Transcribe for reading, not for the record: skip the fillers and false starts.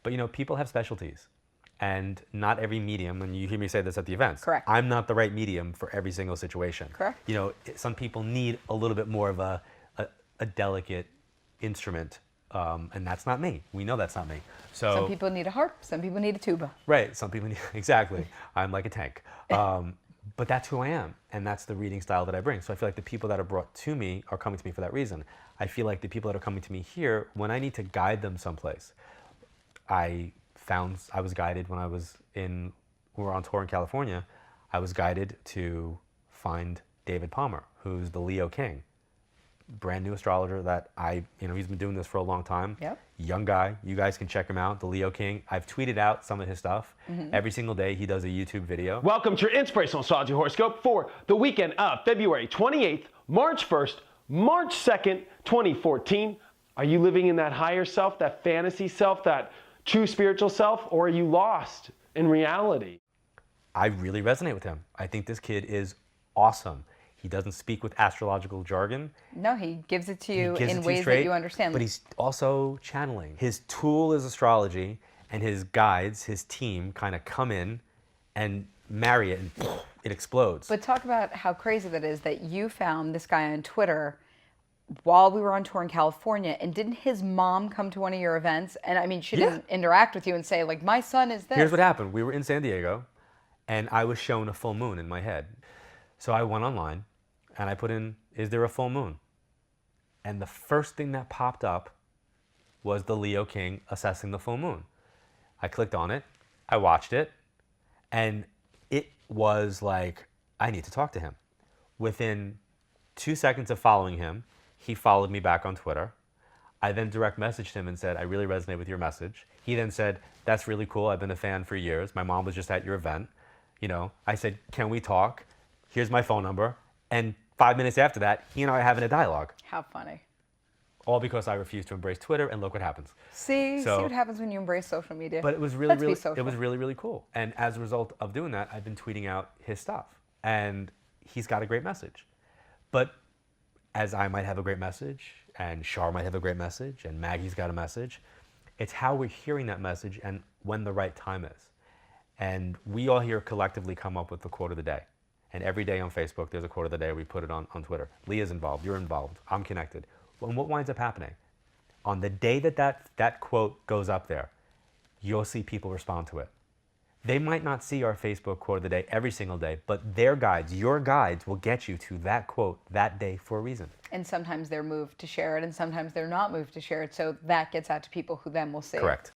But people have specialties. And not every medium, and you hear me say this at the events. Correct. I'm not the right medium for every single situation. Correct. Some people need a little bit more of a delicate instrument, and that's not me. We know that's not me. So some people need a harp, some people need a tuba. Right, some people need, exactly. I'm like a tank. But that's who I am, and that's the reading style that I bring. So I feel like the people that are brought to me are coming to me for that reason. I feel like the people that are coming to me here, when I need to guide them someplace, I was guided when we were on tour in California, I was guided to find David Palmer, who's the Leo King. Brand new astrologer that he's been doing this for a long time. Yep. Young guy. You guys can check him out, the Leo King. I've tweeted out some of his stuff. Every single day he does a YouTube video. Welcome to your inspirational astrology horoscope for the weekend of February 28th, March 1st, March 2nd, 2014. Are you living in that higher self, that fantasy self, that true spiritual self, or are you lost in reality? I really resonate with him. I think this kid is awesome. He doesn't speak with astrological jargon. No, he gives it to you in ways straight, that you understand. But he's also channeling. His tool is astrology, and his guides, his team, kind of come in and marry it, and it explodes. But talk about how crazy that is that you found this guy on Twitter while we were on tour in California, and didn't his mom come to one of your events? And I mean, she didn't interact with you and say, like, my son is this. Here's what happened. We were in San Diego, and I was shown a full moon in my head. So I went online, and I put in, is there a full moon? And the first thing that popped up was the Leo King assessing the full moon. I clicked on it, I watched it, and it was like, I need to talk to him. Within 2 seconds of following him, he followed me back on Twitter. I then direct messaged him and said, I really resonate with your message. He then said, that's really cool. I've been a fan for years. My mom was just at your event. I said, can we talk? Here's my phone number. And 5 minutes after that, he and I are having a dialogue. How funny. All because I refused to embrace Twitter, and look what happens. See what happens when you embrace social media. But it was really cool. And as a result of doing that, I've been tweeting out his stuff. And he's got a great message. But as I might have a great message, and Shar might have a great message, and Maggie's got a message, it's how we're hearing that message and when the right time is. And we all here collectively come up with the quote of the day. And every day on Facebook, there's a quote of the day. We put it on Twitter. Leah's involved. You're involved. I'm connected. And what winds up happening? On the day that quote goes up there, you'll see people respond to it. They might not see our Facebook quote of the day every single day, but their guides, your guides, will get you to that quote that day for a reason. And sometimes they're moved to share it, and sometimes they're not moved to share it. So that gets out to people who then will see it. Correct.